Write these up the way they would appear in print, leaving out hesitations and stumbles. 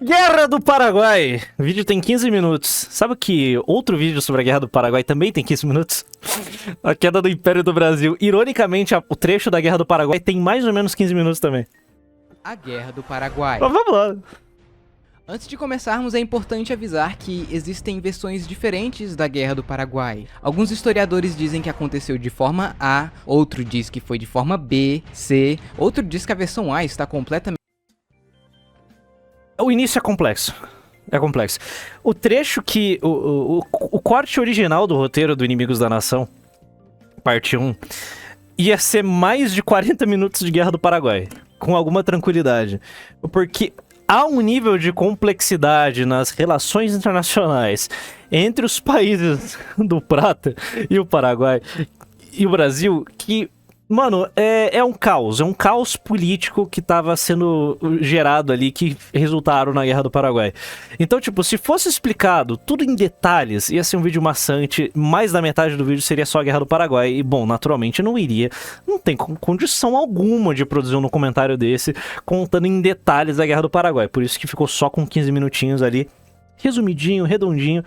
Guerra do Paraguai. O vídeo tem 15 minutos. Sabe que outro vídeo sobre a Guerra do Paraguai também tem 15 minutos? A queda do Império do Brasil. Ironicamente, o trecho da Guerra do Paraguai tem mais ou menos 15 minutos também. A Guerra do Paraguai. Mas vamos lá. Antes de começarmos, é importante avisar que existem versões diferentes da Guerra do Paraguai. Alguns historiadores dizem que aconteceu de forma A, outro diz que foi de forma B, C, outro diz que a versão A está completamente... O início é complexo. É complexo. O trecho que... O corte original do roteiro do Inimigos da Nação, parte 1, ia ser mais de 40 minutos de Guerra do Paraguai. Com alguma tranquilidade. Porque há um nível de complexidade nas relações internacionais entre os países do Prata e o Paraguai e o Brasil que... Mano, é um caos político que tava sendo gerado ali, que resultaram na Guerra do Paraguai. Então, tipo, se fosse explicado tudo em detalhes, ia ser um vídeo maçante, mais da metade do vídeo seria só a Guerra do Paraguai, e bom, naturalmente não iria, não tem condição alguma de produzir um documentário desse, contando em detalhes da Guerra do Paraguai, por isso que ficou só com 15 minutinhos ali, resumidinho, redondinho.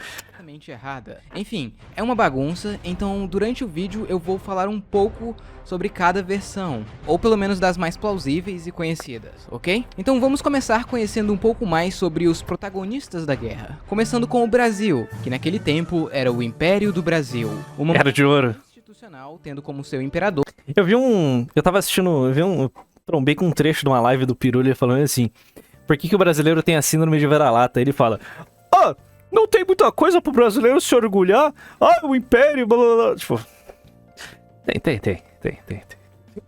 errada. Enfim, é uma bagunça, então durante o vídeo eu vou falar um pouco sobre cada versão, ou pelo menos das mais plausíveis e conhecidas, ok? Então vamos começar conhecendo um pouco mais sobre os protagonistas da guerra, começando com o Brasil, que naquele tempo era o Império do Brasil, uma Era de ouro. Institucional, tendo como seu imperador. Eu tava assistindo, eu trombei com um trecho de uma live do Pirulli falando assim, por que o brasileiro tem a síndrome de vira-lata? Ele fala, não tem muita coisa pro brasileiro se orgulhar. O Império, blá blá blá. Tipo, tem.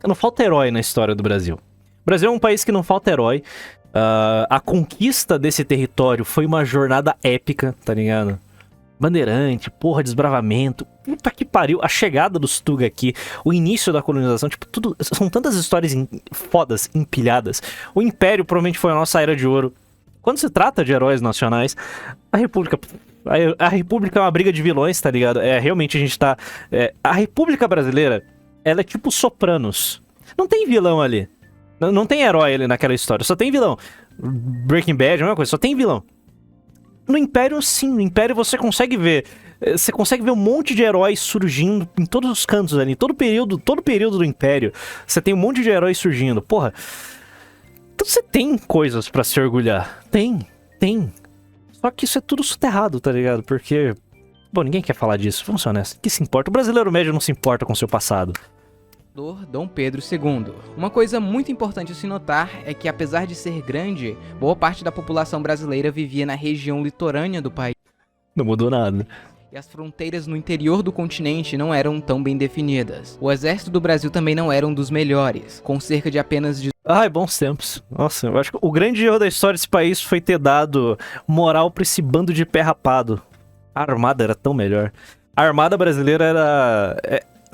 Não falta herói na história do Brasil. O Brasil é um país que não falta herói. A conquista desse território foi uma jornada épica, tá ligado? Bandeirante, porra, desbravamento. Puta que pariu. A chegada dos Tuga aqui, o início da colonização, tipo, tudo. São tantas histórias fodas, empilhadas. O Império provavelmente foi a nossa era de ouro. Quando se trata de heróis nacionais, a República é uma briga de vilões, tá ligado? Realmente a gente tá... a República Brasileira, ela é tipo Sopranos. Não tem vilão ali. Não tem herói ali naquela história, só tem vilão. Breaking Bad, a mesma coisa, só tem vilão. No Império, sim. No Império você consegue ver... Você consegue ver um monte de heróis surgindo em todos os cantos ali. Todo período do Império, você tem um monte de heróis surgindo. Porra... Então você tem coisas pra se orgulhar. Tem. Só que isso é tudo soterrado, tá ligado? Porque... Bom, ninguém quer falar disso. Vamos ser honestos. Que se importa? O brasileiro médio não se importa com seu passado. Dom Pedro II. Uma coisa muito importante a se notar é que, apesar de ser grande, boa parte da população brasileira vivia na região litorânea do país. Não mudou nada. E as fronteiras no interior do continente não eram tão bem definidas. O exército do Brasil também não era um dos melhores, com cerca de apenas... bons tempos. Nossa, eu acho que o grande erro da história desse país foi ter dado moral pra esse bando de pé rapado. A armada era tão melhor. A armada brasileira era...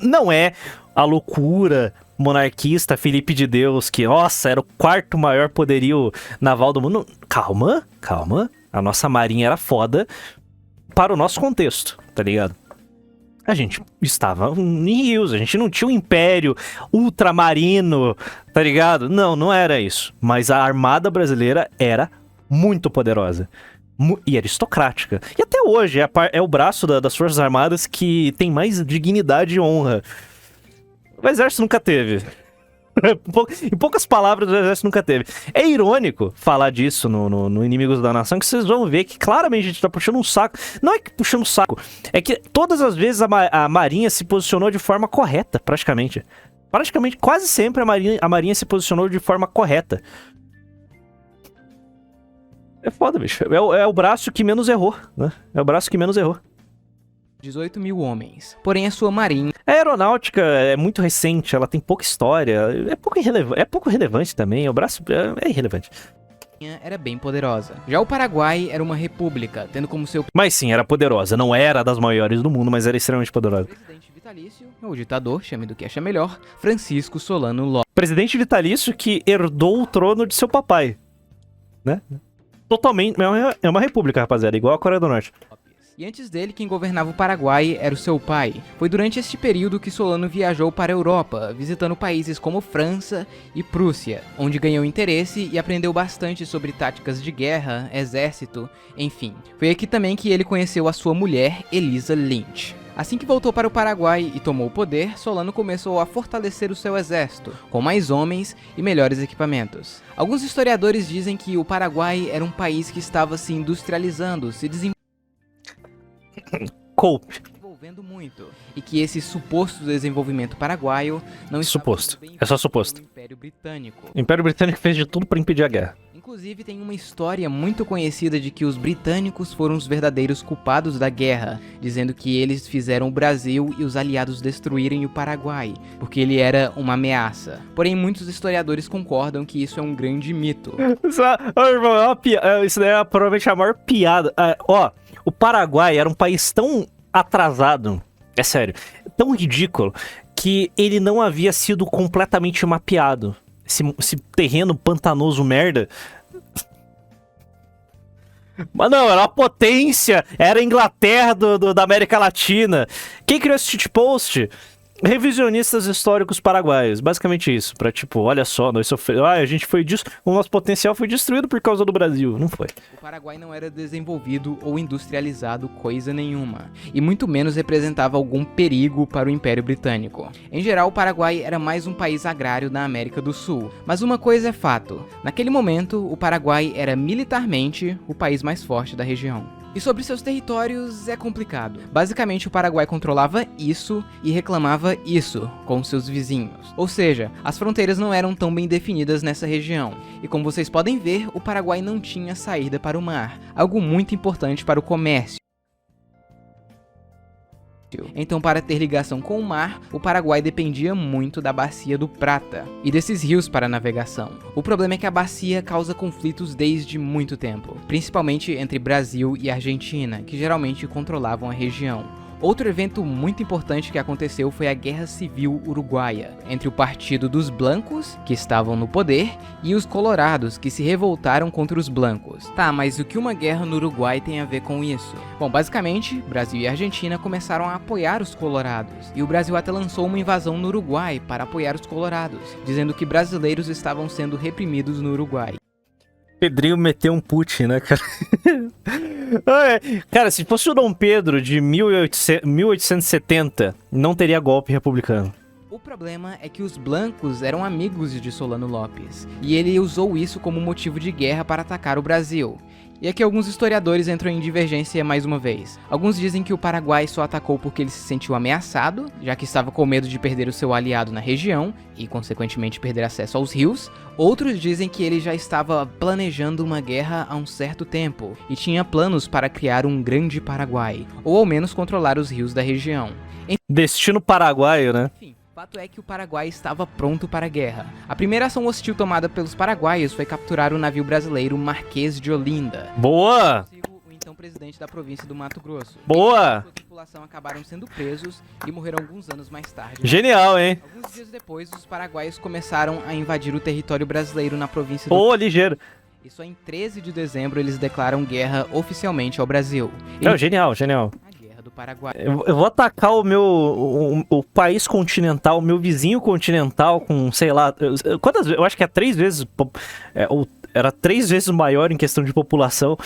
não é a loucura monarquista Felipe de Deus, que, nossa, era o quarto maior poderio naval do mundo. Calma. A nossa marinha era foda para o nosso contexto, tá ligado? A gente estava em rios, a gente não tinha um império ultramarino, tá ligado? Não era isso. Mas a armada brasileira era muito poderosa. E aristocrática. E até hoje é o braço das Forças Armadas que tem mais dignidade e honra. O exército nunca teve. Em poucas palavras, o exército nunca teve. É irônico falar disso no Inimigos da Nação, que vocês vão ver que claramente a gente tá puxando um saco. Não é que puxando um saco, é que todas as vezes a Marinha se posicionou de forma correta, praticamente. Quase sempre a Marinha se posicionou de forma correta. É foda, bicho. É o braço que menos errou, né? É o braço que menos errou. 18 mil homens. Porém, a sua marinha... A aeronáutica é muito recente, ela tem pouca história, é pouco relevante também, o braço é irrelevante. Era bem poderosa. Já o Paraguai era uma república, tendo como seu... Mas sim, era poderosa, não era das maiores do mundo, mas era extremamente poderosa. Presidente vitalício, ou ditador, chame do que acha melhor, Francisco Solano Lopes. Presidente vitalício que herdou o trono de seu papai, né? Totalmente, é uma república, rapaziada, igual a Coreia do Norte. E antes dele, quem governava o Paraguai era o seu pai. Foi durante este período que Solano viajou para a Europa, visitando países como França e Prússia, onde ganhou interesse e aprendeu bastante sobre táticas de guerra, exército, enfim. Foi aqui também que ele conheceu a sua mulher, Elisa Lynch. Assim que voltou para o Paraguai e tomou o poder, Solano começou a fortalecer o seu exército, com mais homens e melhores equipamentos. Alguns historiadores dizem que o Paraguai era um país que estava se industrializando, se desenvolvendo muito, e que esse suposto desenvolvimento paraguaio não estava Suposto. sendo bem É só visto suposto. pelo Império Britânico. O Império Britânico fez de tudo pra impedir a guerra. Inclusive, tem uma história muito conhecida de que os britânicos foram os verdadeiros culpados da guerra, dizendo que eles fizeram o Brasil e os aliados destruírem o Paraguai, porque ele era uma ameaça. Porém, muitos historiadores concordam que isso é um grande mito. Isso daí é provavelmente a maior piada. O Paraguai era um país tão atrasado, é sério, tão ridículo, que ele não havia sido completamente mapeado. Esse terreno pantanoso merda. Mas não, era uma potência. Era a Inglaterra da América Latina. Quem criou esse shitpost? Revisionistas históricos paraguaios. Basicamente isso. Pra tipo, olha só, a gente foi o nosso potencial foi destruído por causa do Brasil. Não foi. O Paraguai não era desenvolvido ou industrializado coisa nenhuma, e muito menos representava algum perigo para o Império Britânico. Em geral, o Paraguai era mais um país agrário da América do Sul. Mas uma coisa é fato: naquele momento, o Paraguai era militarmente o país mais forte da região. E sobre seus territórios é complicado. Basicamente, o Paraguai controlava isso e reclamava isso com seus vizinhos. Ou seja, as fronteiras não eram tão bem definidas nessa região. E como vocês podem ver, o Paraguai não tinha saída para o mar, algo muito importante para o comércio. Então, para ter ligação com o mar, o Paraguai dependia muito da Bacia do Prata e desses rios para navegação. O problema é que a bacia causa conflitos desde muito tempo, principalmente entre Brasil e Argentina, que geralmente controlavam a região. Outro evento muito importante que aconteceu foi a Guerra Civil Uruguaia, entre o Partido dos Blancos, que estavam no poder, e os Colorados, que se revoltaram contra os Blancos. Tá, mas o que uma guerra no Uruguai tem a ver com isso? Bom, basicamente, Brasil e Argentina começaram a apoiar os Colorados, e o Brasil até lançou uma invasão no Uruguai para apoiar os Colorados, dizendo que brasileiros estavam sendo reprimidos no Uruguai. Pedrinho meteu um Putin, né, cara? Cara, se fosse o Dom Pedro de 1870, não teria golpe republicano. O problema é que os blancos eram amigos de Solano Lopes, e ele usou isso como motivo de guerra para atacar o Brasil. E aqui alguns historiadores entram em divergência mais uma vez. Alguns dizem que o Paraguai só atacou porque ele se sentiu ameaçado, já que estava com medo de perder o seu aliado na região, e consequentemente perder acesso aos rios. Outros dizem que ele já estava planejando uma guerra há um certo tempo, e tinha planos para criar um grande Paraguai, ou ao menos controlar os rios da região. Destino paraguaio, né? Enfim, o fato é que o Paraguai estava pronto para a guerra. A primeira ação hostil tomada pelos paraguaios foi capturar o navio brasileiro Marquês de Olinda. Boa! O então presidente da província do Mato Grosso. Boa! A tripulação acabaram sendo presos e morreram alguns anos mais tarde. Genial, hein? Alguns dias depois, os paraguaios começaram a invadir o território brasileiro na província do... Ô, ligeiro. E só em 13 de dezembro eles declaram guerra oficialmente ao Brasil. Não, genial, genial. Do Paraguai. Eu vou atacar o país continental, o meu vizinho continental com, sei lá, quantas vezes? Eu acho que é 3 vezes, era 3 vezes maior em questão de população.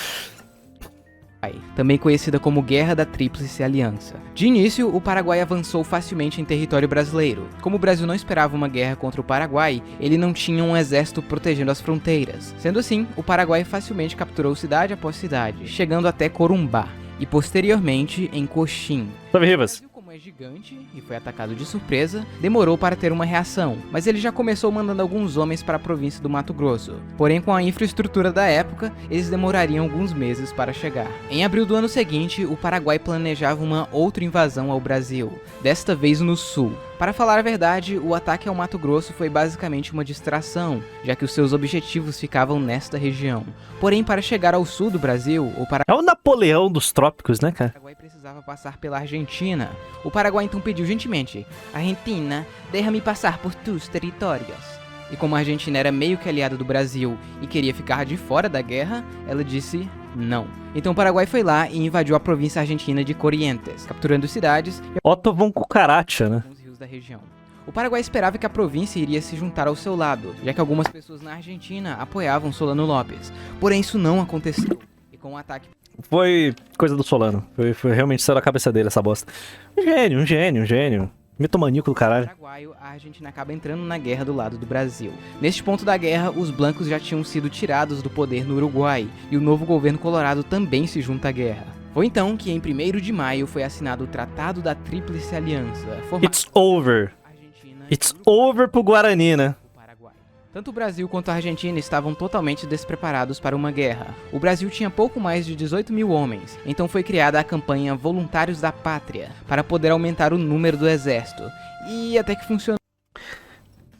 Também conhecida como Guerra da Tríplice Aliança. De início, o Paraguai avançou facilmente em território brasileiro. Como o Brasil não esperava uma guerra contra o Paraguai, ele não tinha um exército protegendo as fronteiras. Sendo assim, o Paraguai facilmente capturou cidade após cidade, chegando até Corumbá. E posteriormente em Coxim. Salve, Rivas. Como é gigante e foi atacado de surpresa, demorou para ter uma reação, mas ele já começou mandando alguns homens para a província do Mato Grosso. Porém, com a infraestrutura da época, eles demorariam alguns meses para chegar. Em abril do ano seguinte, o Paraguai planejava uma outra invasão ao Brasil, desta vez no sul. Para falar a verdade, o ataque ao Mato Grosso foi basicamente uma distração, já que os seus objetivos ficavam nesta região. Porém, para chegar ao sul do Brasil, É o Napoleão dos trópicos, né, cara? O Paraguai precisava passar pela Argentina. O Paraguai então pediu gentilmente: Argentina, deixa-me passar por tus territórios. E como a Argentina era meio que aliada do Brasil e queria ficar de fora da guerra, ela disse: Não. Então o Paraguai foi lá e invadiu a província argentina de Corrientes, capturando cidades e Otto von Cucaracha, né? alguns rios da região. O Paraguai esperava que a província iria se juntar ao seu lado, já que algumas pessoas na Argentina apoiavam Solano Lopes. Porém, isso não aconteceu. E com o ataque Foi coisa do Solano. Foi realmente saiu da cabeça dele essa bosta. Um gênio. Mitomaníaco do caralho. paraguaio, a Argentina acaba entrando na guerra do lado do Brasil. Neste ponto da guerra, os blancos já tinham sido tirados do poder no Uruguai, e o novo governo colorado também se junta à guerra. Foi então que, em 1º de maio, foi assinado o Tratado da Tríplice Aliança, formado It's over. Argentina It's over pro Guarani, né? o Paraguai. Tanto o Brasil quanto a Argentina estavam totalmente despreparados para uma guerra. O Brasil tinha pouco mais de 18 mil homens, então foi criada a campanha Voluntários da Pátria, para poder aumentar o número do exército. E até que funcionou.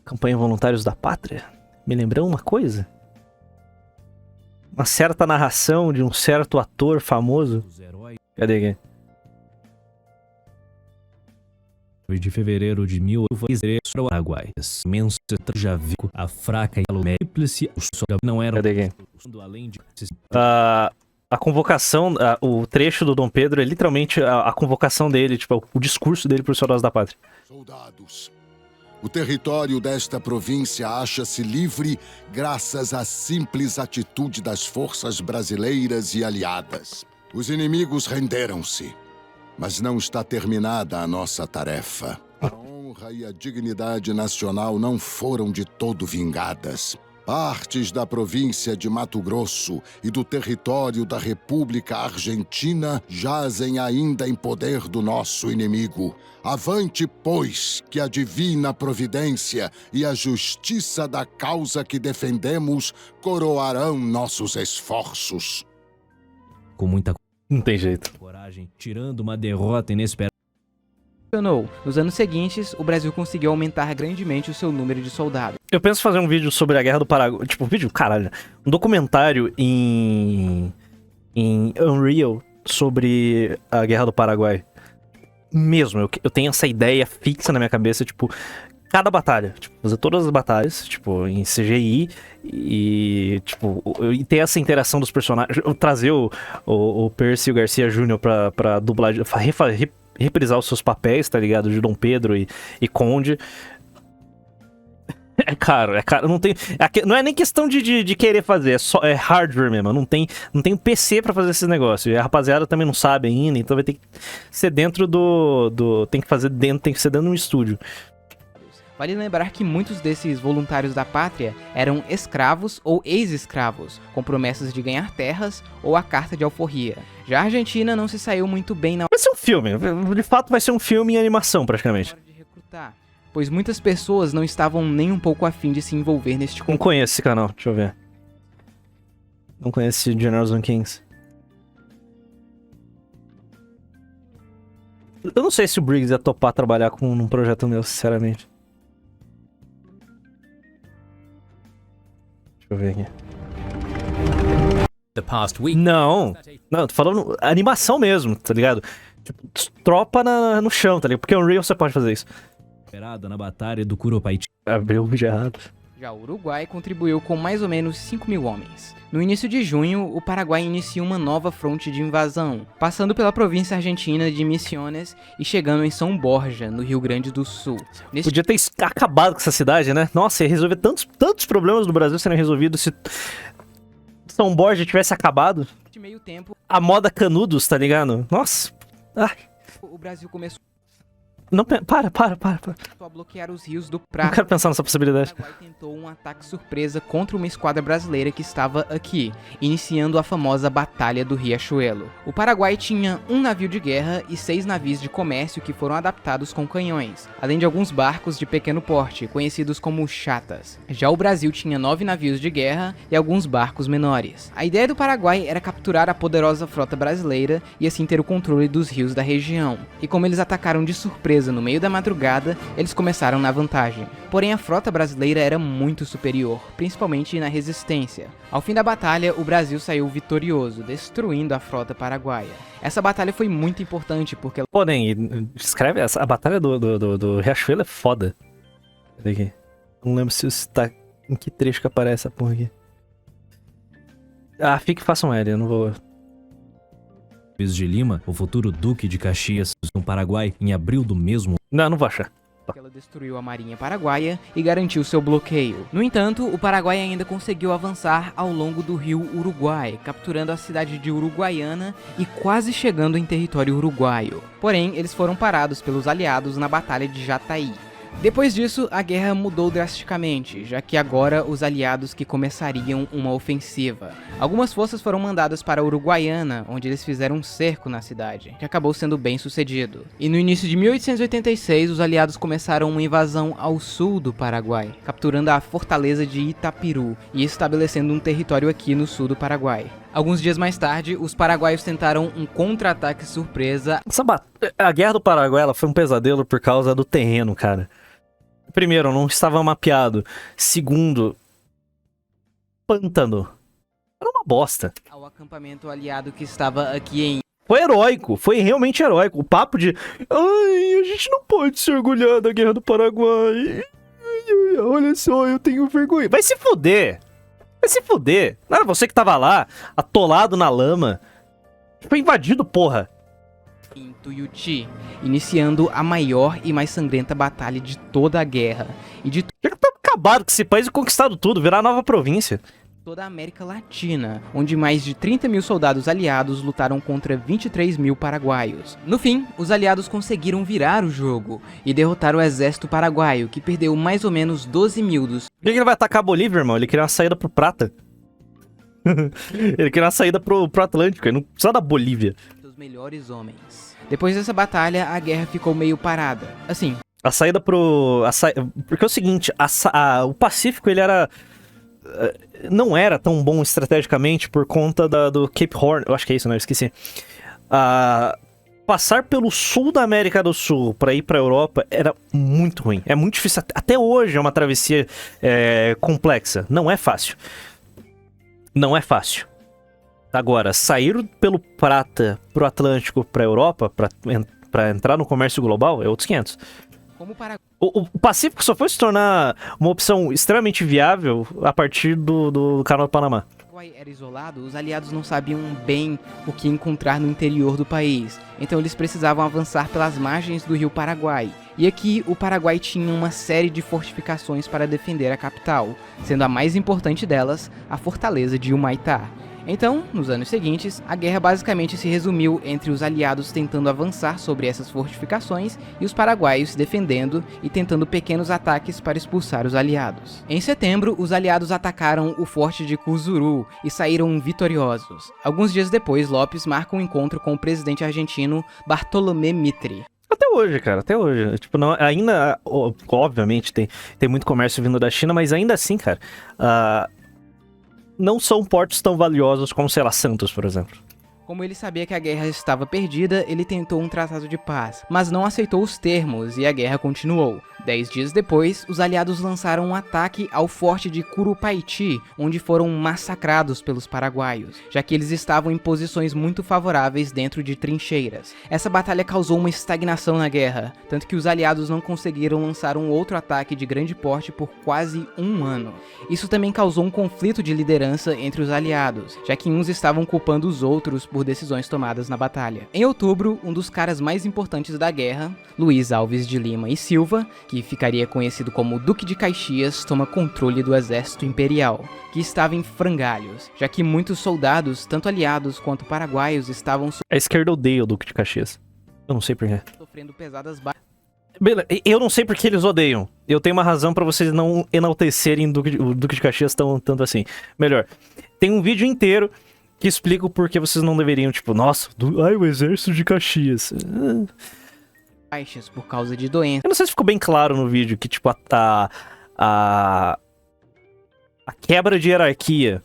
Campanha Voluntários da Pátria? Me lembrou uma coisa? Uma certa narração de um certo ator famoso. Cadê aqui? De fevereiro de 1800, Paraguai. Imenso Javico, a fraca e a tríplice, não era Cadê aqui? além de A convocação, o trecho do Dom Pedro é literalmente a convocação dele, tipo, o discurso dele para os soldados da pátria. Soldados, o território desta província acha-se livre graças à simples atitude das forças brasileiras e aliadas. Os inimigos renderam-se, mas não está terminada a nossa tarefa. A honra e a dignidade nacional não foram de todo vingadas. Partes da província de Mato Grosso e do território da República Argentina jazem ainda em poder do nosso inimigo. Avante, pois, que a divina providência e a justiça da causa que defendemos coroarão nossos esforços. com muita Não tem jeito. coragem, tirando uma derrota inesperada. Nos anos seguintes, o Brasil conseguiu aumentar grandemente o seu número de soldados. Eu penso em fazer um vídeo sobre a Guerra do Paraguai. Tipo, caralho. Um documentário em Unreal sobre a Guerra do Paraguai. Mesmo, eu tenho essa ideia fixa na minha cabeça, tipo, cada batalha. Tipo, fazer todas as batalhas, tipo, em CGI e, tipo, e ter essa interação dos personagens. Trazer o Percy e o Garcia Júnior pra dublagem, reprisar os seus papéis, tá ligado? De Dom Pedro e Conde. É caro. Não tem, não é nem questão de querer fazer, é hardware mesmo. Não tem um PC pra fazer esses negócios. E a rapaziada também não sabe ainda, então vai ter que ser dentro tem que ser dentro de um estúdio. Vale lembrar que muitos desses voluntários da pátria eram escravos ou ex-escravos, com promessas de ganhar terras ou a carta de alforria. Já a Argentina não se saiu muito bem na Vai ser um filme, de fato vai ser um filme em animação praticamente. hora de recrutar, pois muitas pessoas não estavam nem um pouco afim de se envolver neste Não concurso. conheço esse canal, deixa eu ver. Não conheço esse Generals and Kings. Eu não sei se o Briggs ia topar trabalhar num projeto meu, sinceramente. Deixa eu ver aqui. The past week. Não, tô falando animação mesmo, tá ligado? Tipo, tropa no chão, tá ligado? Porque Unreal você pode fazer isso. Esperada na batalha do Curupaiti. Abriu o vídeo errado. Já o Uruguai contribuiu com mais ou menos 5 mil homens. No início de junho, o Paraguai inicia uma nova fronte de invasão, passando pela província argentina de Misiones e chegando em São Borja, no Rio Grande do Sul. Neste Podia ter acabado com essa cidade, né? Nossa, ia resolver tantos problemas do Brasil serem resolvidos se São Borja tivesse acabado. meio tempo, A moda Canudos, tá ligado? Nossa. Ai, o Brasil começou não, para. a bloquear os rios do Não Prata. quero pensar nessa O possibilidade. Paraguai tentou um ataque surpresa contra uma esquadra brasileira que estava aqui, iniciando a famosa Batalha do Riachuelo. O Paraguai tinha um navio de guerra e 6 navios de comércio que foram adaptados com canhões, além de alguns barcos de pequeno porte, conhecidos como chatas. Já o Brasil tinha 9 navios de guerra e alguns barcos menores. A ideia do Paraguai era capturar a poderosa frota brasileira e assim ter o controle dos rios da região. E como eles atacaram de surpresa no meio da madrugada, eles começaram na vantagem. Porém, a frota brasileira era muito superior, principalmente na resistência. Ao fim da batalha, o Brasil saiu vitorioso, destruindo a frota paraguaia. Essa batalha foi muito importante porque ela Porém, descreve a batalha do Riachuelo é foda. Cadê aqui? Não lembro se tá em que trecho que aparece essa porra aqui. Ah, fique e faça um L, eu não vou... Luiz de Lima, o futuro Duque de Caxias, no Paraguai, em abril do mesmo Não vou achar. Ela destruiu a marinha paraguaia e garantiu seu bloqueio. No entanto, o Paraguai ainda conseguiu avançar ao longo do rio Uruguai, capturando a cidade de Uruguaiana e quase chegando em território uruguaio. Porém, eles foram parados pelos aliados na Batalha de Jataí. Depois disso, a guerra mudou drasticamente, já que agora os aliados que começariam uma ofensiva. Algumas forças foram mandadas para Uruguaiana, onde eles fizeram um cerco na cidade, que acabou sendo bem sucedido. E no início de 1886, os aliados começaram uma invasão ao sul do Paraguai, capturando a fortaleza de Itapiru e estabelecendo um território aqui no sul do Paraguai. Alguns dias mais tarde, os paraguaios tentaram um contra-ataque surpresa. A Guerra do Paraguai ela foi um pesadelo por causa do terreno, cara. Primeiro, não estava mapeado. Segundo, pântano. Era uma bosta. Ao acampamento aliado que estava aqui em... Foi heróico, foi realmente heróico. O papo de... Ai, a gente não pode se orgulhar da Guerra do Paraguai. Ai, olha só, eu tenho vergonha. Vai se fuder. Vai se fuder. Não era você que tava lá, atolado na lama. Foi invadido, porra. em Tuiuti, iniciando a maior e mais sangrenta batalha de toda a guerra e de Já que tá acabado com esse país e conquistado tudo, virar nova província. toda a América Latina, onde mais de 30 mil soldados aliados lutaram contra 23 mil paraguaios. No fim, os aliados conseguiram virar o jogo e derrotar o exército paraguaio, que perdeu mais ou menos 12 mil dos... Por que ele vai atacar a Bolívia, irmão? Ele queria uma saída pro Prata. Ele queria uma saída pro Atlântico, ele não precisa da Bolívia. seus melhores homens. Depois dessa batalha, a guerra ficou meio parada. Assim, A saída pro... Porque é o seguinte, o Pacífico, ele era... Não era tão bom estrategicamente por conta do Cape Horn. Eu acho que é isso, né? Eu esqueci. Passar pelo sul da América do Sul pra ir pra Europa era muito ruim. É muito difícil. Até hoje é uma travessia complexa. Não é fácil. Não é fácil. Agora, sair pelo Prata pro Atlântico pra Europa, pra entrar no comércio global, é outros 500. como para O Pacífico só foi se tornar uma opção extremamente viável a partir do Canal do Panamá. Paraguai era isolado, os aliados não sabiam bem o que encontrar no interior do país, então eles precisavam avançar pelas margens do rio Paraguai. E aqui o Paraguai tinha uma série de fortificações para defender a capital, sendo a mais importante delas a fortaleza de Humaitá. Então, nos anos seguintes, a guerra basicamente se resumiu entre os aliados tentando avançar sobre essas fortificações e os paraguaios se defendendo e tentando pequenos ataques para expulsar os aliados. Em setembro, os aliados atacaram o forte de Cuzuru e saíram vitoriosos. Alguns dias depois, Lopes marca um encontro com o presidente argentino Bartolomé Mitre. Até hoje, cara, até hoje. Tipo, não, ainda, obviamente, tem muito comércio vindo da China, mas ainda assim, cara, não são portos tão valiosos como, sei lá, Santos, por exemplo. Como ele sabia que a guerra estava perdida, ele tentou um tratado de paz, mas não aceitou os termos e a guerra continuou. 10 dias depois, os aliados lançaram um ataque ao forte de Curupaiti, onde foram massacrados pelos paraguaios, já que eles estavam em posições muito favoráveis dentro de trincheiras. Essa batalha causou uma estagnação na guerra, tanto que os aliados não conseguiram lançar um outro ataque de grande porte por quase um ano. Isso também causou um conflito de liderança entre os aliados, já que uns estavam culpando os outros por decisões tomadas na batalha. Em outubro, um dos caras mais importantes da guerra, Luiz Alves de Lima e Silva, que ficaria conhecido como Duque de Caxias, toma controle do exército imperial, que estava em frangalhos, já que muitos soldados, tanto aliados quanto paraguaios, estavam A esquerda odeia o Duque de Caxias. Eu não sei porquê. sofrendo pesadas Eu não sei porque eles odeiam. Eu tenho uma razão pra vocês não enaltecerem o Duque de Caxias tanto assim. Melhor, tem um vídeo inteiro que explica o porquê vocês não deveriam, tipo, nossa, o exército de Caxias. baixas por causa de doenças. Eu não sei se ficou bem claro no vídeo que, tipo, a quebra de hierarquia,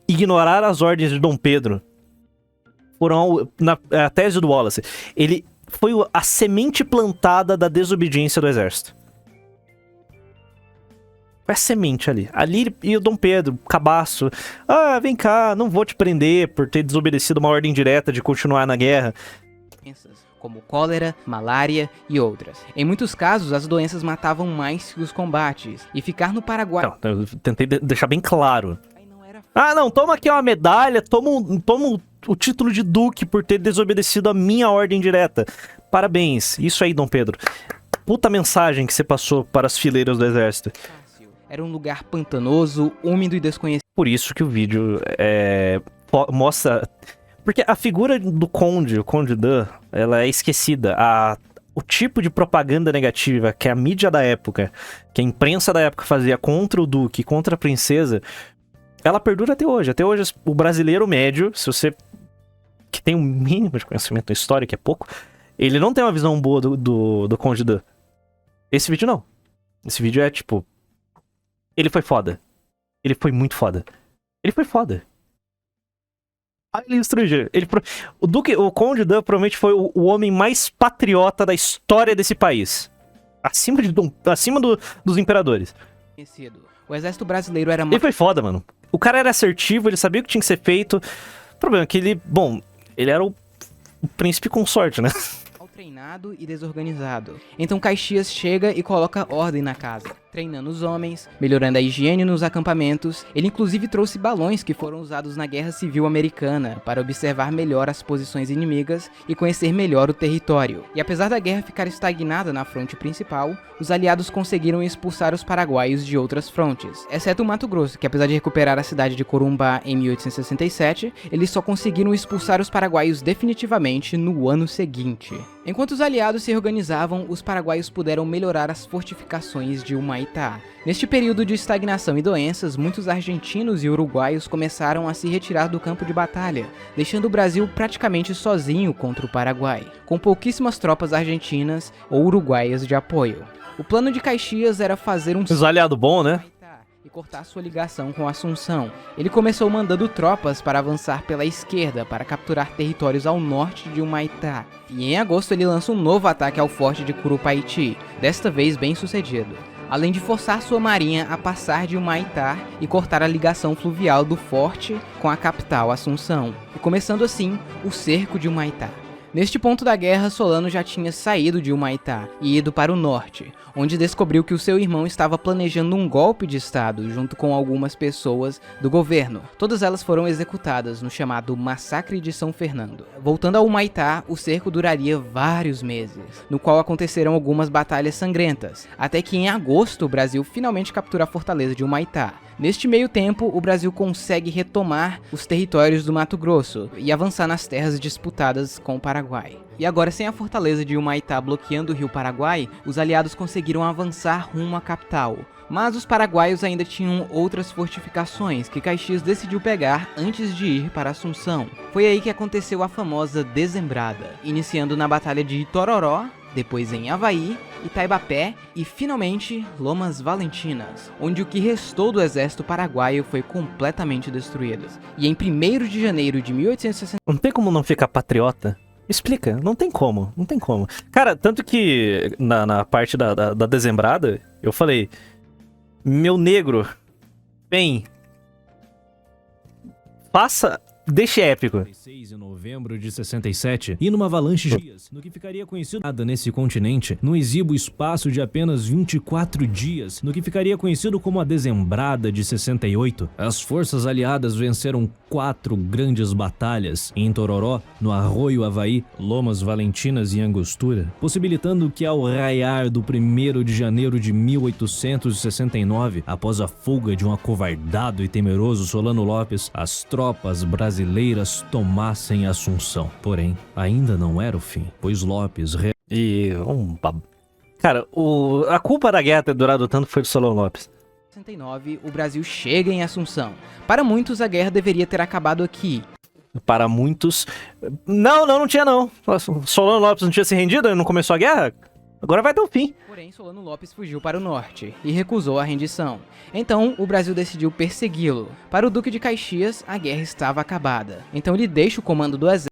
ignorar as ordens de Dom Pedro, foram a tese do Wallace. Ele foi a semente plantada da desobediência do exército. Foi a semente ali. Ali e o Dom Pedro, cabaço. Vem cá, não vou te prender por ter desobedecido uma ordem direta de continuar na guerra. Como cólera, malária e outras. Em muitos casos, as doenças matavam mais que os combates, e ficar no Paraguai Não, eu tentei deixar bem claro. não era Ah, não, toma aqui uma medalha, toma o título de duque por ter desobedecido a minha ordem direta. Parabéns, isso aí, Dom Pedro. Puta mensagem que você passou para as fileiras do exército. Era um lugar pantanoso, úmido e desconhecido. Por isso que o vídeo mostra... Porque a figura do Conde, o Conde Dan, ela é esquecida. O tipo de propaganda negativa que a mídia da época, que a imprensa da época fazia contra o duque, contra a princesa, ela perdura até hoje. Até hoje, o brasileiro médio, se você que tem um mínimo de conhecimento da história, que é pouco, ele não tem uma visão boa do Conde Dan. Esse vídeo não. Esse vídeo é tipo... Ele foi foda. Ele foi muito foda. Ele foi foda. Ele estrangeiro. O Conde Dan provavelmente foi o homem mais patriota da história desse país. Acima dos imperadores. O exército brasileiro era... Ele foi foda, mano. O cara era assertivo, ele sabia o que tinha que ser feito. O problema é que ele... Bom, ele era o príncipe consorte, né? Treinado e desorganizado. Então Caxias chega e coloca ordem na casa, treinando os homens, melhorando a higiene nos acampamentos. Ele inclusive trouxe balões que foram usados na Guerra Civil Americana para observar melhor as posições inimigas e conhecer melhor o território. E apesar da guerra ficar estagnada na fronte principal, os aliados conseguiram expulsar os paraguaios de outras frontes, exceto o Mato Grosso, que apesar de recuperar a cidade de Corumbá em 1867, eles só conseguiram expulsar os paraguaios definitivamente no ano seguinte. Enquanto os aliados se organizavam, os paraguaios puderam melhorar as fortificações de Humaitá. Neste período de estagnação e doenças, muitos argentinos e uruguaios começaram a se retirar do campo de batalha, deixando o Brasil praticamente sozinho contra o Paraguai, com pouquíssimas tropas argentinas ou uruguaias de apoio. O plano de Caxias era fazer um... Os aliados bons, né? E cortar sua ligação com Assunção. Ele começou mandando tropas para avançar pela esquerda para capturar territórios ao norte de Humaitá. E em agosto ele lança um novo ataque ao forte de Curupaiti, desta vez bem sucedido, além de forçar sua marinha a passar de Humaitá e cortar a ligação fluvial do forte com a capital Assunção, e começando assim o cerco de Humaitá. Neste ponto da guerra, Solano já tinha saído de Humaitá e ido para o norte, onde descobriu que o seu irmão estava planejando um golpe de estado junto com algumas pessoas do governo. Todas elas foram executadas no chamado Massacre de São Fernando. Voltando a Humaitá, o cerco duraria vários meses, no qual aconteceram algumas batalhas sangrentas, até que em agosto o Brasil finalmente captura a fortaleza de Humaitá. Neste meio tempo, o Brasil consegue retomar os territórios do Mato Grosso e avançar nas terras disputadas com o Paraguai. E agora, sem a fortaleza de Humaitá bloqueando o rio Paraguai, os aliados conseguiram avançar rumo à capital. Mas os paraguaios ainda tinham outras fortificações que Caxias decidiu pegar antes de ir para Assunção. Foi aí que aconteceu a famosa Dezembrada, iniciando na Batalha de Itororó, depois em Avaí, Itaibapé e finalmente Lomas Valentinas, onde o que restou do exército paraguaio foi completamente destruído. E em 1º de janeiro de 1860... Não tem como não ficar patriota? Explica, não tem como, não tem como. Cara, tanto que na parte da Dezembrada, eu falei, meu negro, bem, deixe épico. 6 de novembro de 67, e numa avalanche de dias, no que ficaria conhecido nesse continente, num exíguo espaço de apenas 24 dias, no que ficaria conhecido como a Dezembrada de 68, as forças aliadas venceram 4 grandes batalhas em Tororó, no Arroio Avaí, Lomas Valentinas e Angostura, possibilitando que ao raiar do 1º de janeiro de 1869, após a fuga de um acovardado e temeroso Solano Lopes, as tropas brasileiras tomassem Assunção. Porém, ainda não era o fim, pois Lopes... Cara, a culpa da guerra ter durado tanto foi do Solano Lopes. Em 1969, o Brasil chega em Assunção. Para muitos, a guerra deveria ter acabado aqui. Para muitos... Não tinha não. Solano Lopes não tinha se rendido? Não começou a guerra? Agora vai ter um fim. Porém, Solano Lopes fugiu para o norte e recusou a rendição. Então, o Brasil decidiu persegui-lo. Para o Duque de Caxias, a guerra estava acabada. Então ele deixa o comando do exército.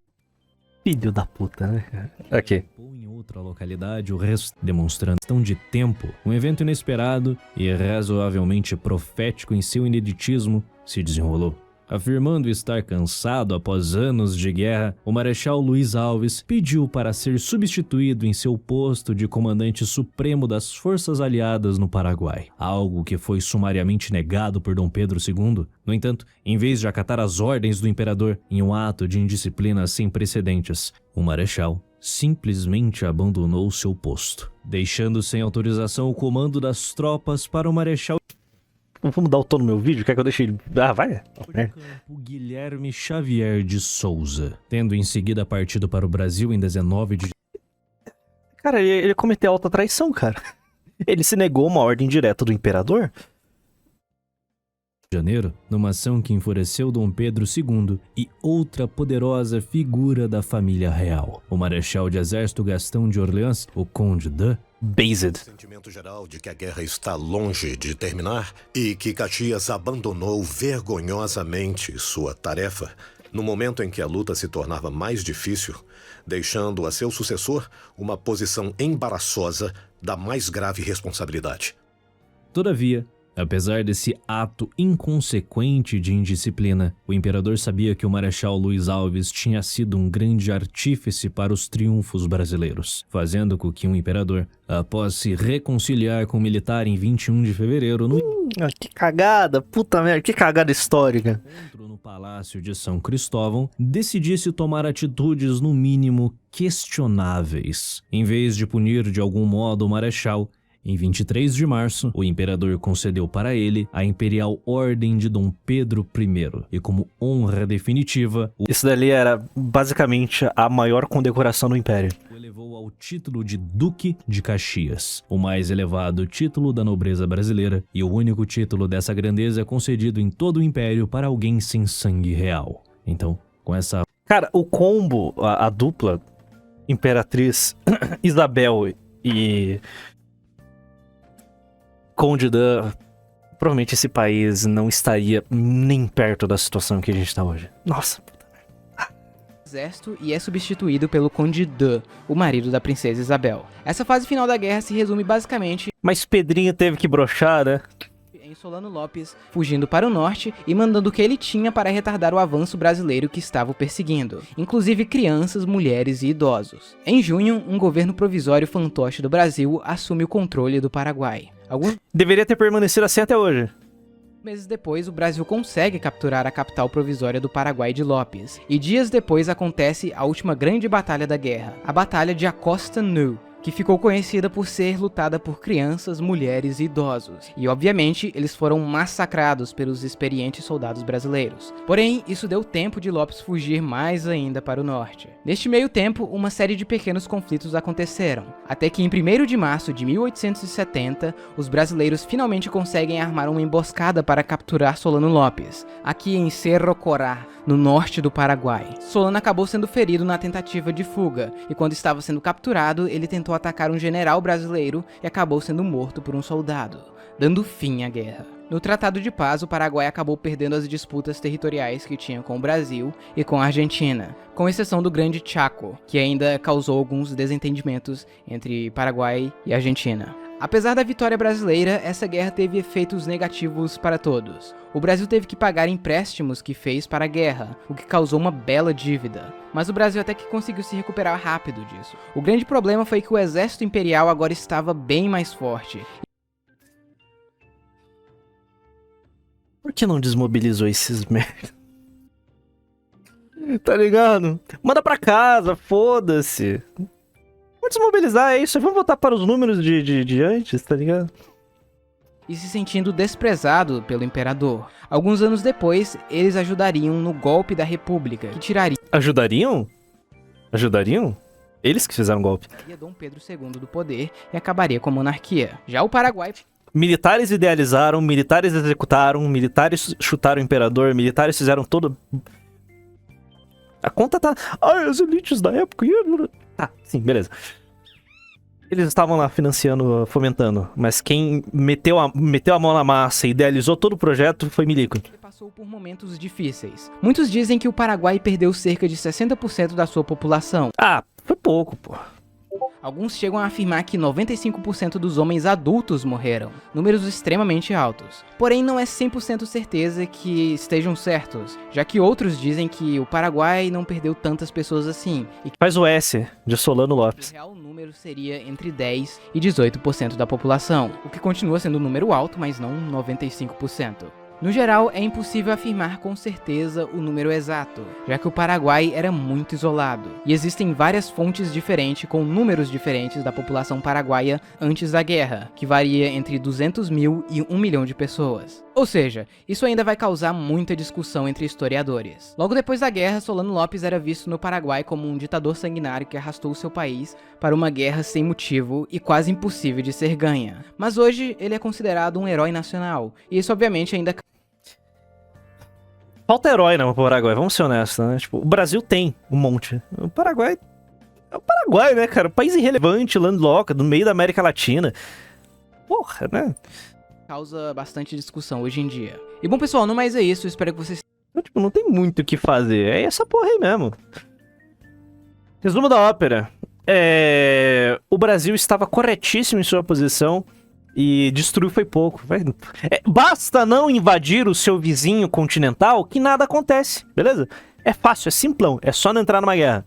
Filho da puta, né, cara? Aqui. Em outra localidade, o resto demonstrando questão de tempo, um evento inesperado e razoavelmente profético em seu ineditismo se desenrolou. Afirmando estar cansado após anos de guerra, o Marechal Luiz Alves pediu para ser substituído em seu posto de comandante supremo das forças aliadas no Paraguai, algo que foi sumariamente negado por Dom Pedro II. No entanto, em vez de acatar as ordens do imperador em um ato de indisciplina sem precedentes, o Marechal simplesmente abandonou seu posto, deixando sem autorização o comando das tropas para o Marechal Vamos dar o tom no meu vídeo? Quer que eu deixe ele... Ah, vai. o Guilherme Xavier de Souza, tendo em seguida partido para o Brasil em 19 de Cara, ele cometeu alta traição, cara. Ele se negou uma ordem direta do imperador. janeiro, numa ação que enfureceu Dom Pedro II e outra poderosa figura da família real, o Marechal de Exército Gastão de Orleans, o Conde de Based. O sentimento geral de que a guerra está longe de terminar e que Caxias abandonou vergonhosamente sua tarefa no momento em que a luta se tornava mais difícil, deixando a seu sucessor uma posição embaraçosa da mais grave responsabilidade. Todavia, apesar desse ato inconsequente de indisciplina, o imperador sabia que o Marechal Luiz Alves tinha sido um grande artífice para os triunfos brasileiros, fazendo com que um imperador, após se reconciliar com o militar em 21 de fevereiro, no Que cagada, puta merda, que cagada histórica. encontro no Palácio de São Cristóvão, decidisse tomar atitudes no mínimo questionáveis. Em vez de punir de algum modo o Marechal, em 23 de março, o imperador concedeu para ele a Imperial Ordem de Dom Pedro I, e como honra definitiva, Isso dali era basicamente a maior condecoração do Império. o elevou ao título de Duque de Caxias, o mais elevado título da nobreza brasileira e o único título dessa grandeza concedido em todo o Império para alguém sem sangue real. Então, com essa Cara, o combo, a dupla, Imperatriz Isabel e Conde Dan, provavelmente esse país não estaria nem perto da situação que a gente tá hoje. Nossa. Exército e é substituído pelo Conde de, o marido da princesa Isabel. Essa fase final da guerra se resume basicamente Mas Pedrinho teve que broxar, né? em Solano Lopes fugindo para o norte e mandando o que ele tinha para retardar o avanço brasileiro que estava o perseguindo, inclusive crianças, mulheres e idosos. Em junho, um governo provisório fantoche do Brasil assume o controle do Paraguai. Alguns Deveria ter permanecido assim até hoje. meses depois, o Brasil consegue capturar a capital provisória do Paraguai de Lopes, e dias depois acontece a última grande batalha da guerra, a Batalha de Acosta Nu, que ficou conhecida por ser lutada por crianças, mulheres e idosos. E obviamente, eles foram massacrados pelos experientes soldados brasileiros. Porém, isso deu tempo de Lopes fugir mais ainda para o norte. Neste meio tempo, uma série de pequenos conflitos aconteceram, até que em 1º de março de 1870, os brasileiros finalmente conseguem armar uma emboscada para capturar Solano Lopes, aqui em Cerro Corá, no norte do Paraguai. Solano acabou sendo ferido na tentativa de fuga, e quando estava sendo capturado, ele tentou atacar um general brasileiro e acabou sendo morto por um soldado, dando fim à guerra. No Tratado de Paz, o Paraguai acabou perdendo as disputas territoriais que tinha com o Brasil e com a Argentina, com exceção do Grande Chaco, que ainda causou alguns desentendimentos entre Paraguai e Argentina. Apesar da vitória brasileira, essa guerra teve efeitos negativos para todos. O Brasil teve que pagar empréstimos que fez para a guerra, o que causou uma bela dívida. Mas o Brasil até que conseguiu se recuperar rápido disso. O grande problema foi que o exército imperial agora estava bem mais forte. Por que não desmobilizou esses merda? Tá ligado? Manda pra casa, foda-se. Vamos desmobilizar, é isso. Vamos voltar para os números de antes, tá ligado? E se sentindo desprezado pelo imperador. Alguns anos depois, eles ajudariam no golpe da República, que tiraria Ajudariam? Ajudariam? Eles que fizeram o golpe. Dom Pedro II do poder e acabaria com a monarquia. Já o Paraguai... Militares idealizaram, militares executaram, militares chutaram o imperador, militares fizeram todo... A conta tá... Ai, as elites da época... Tá, sim, beleza. Eles estavam lá financiando, fomentando, mas quem meteu a mão na massa e idealizou todo o projeto foi Milico. Ele passou por momentos difíceis. Muitos dizem que o Paraguai perdeu cerca de 60% da sua população. Ah, foi pouco, pô. Alguns chegam a afirmar que 95% dos homens adultos morreram, números extremamente altos. Porém, não é 100% certeza que estejam certos, já que outros dizem que o Paraguai não perdeu tantas pessoas assim, e que Faz o S de Solano o Lopes. real número seria entre 10 e 18% da população, o que continua sendo um número alto, mas não 95%. No geral, é impossível afirmar com certeza o número exato, já que o Paraguai era muito isolado, e existem várias fontes diferentes com números diferentes da população paraguaia antes da guerra, que varia entre 200 mil e 1 milhão de pessoas. Ou seja, isso ainda vai causar muita discussão entre historiadores. Logo depois da guerra, Solano Lopes era visto no Paraguai como um ditador sanguinário que arrastou seu país para uma guerra sem motivo e quase impossível de ser ganha. Mas hoje ele é considerado um herói nacional, e isso obviamente ainda Falta herói no Paraguai, vamos ser honestos, né? Tipo, o Brasil tem um monte. O Paraguai... É o Paraguai, né, cara? Um país irrelevante, landlocked, no meio da América Latina. Porra, né? causa bastante discussão hoje em dia. E bom, pessoal, no mais é isso. Espero que vocês... Então, tipo, não tem muito o que fazer. É essa porra aí mesmo. Resumo da ópera. O Brasil estava corretíssimo em sua posição e destruir foi pouco. Basta não invadir o seu vizinho continental que nada acontece, beleza? É fácil, é simplão. É só não entrar numa guerra.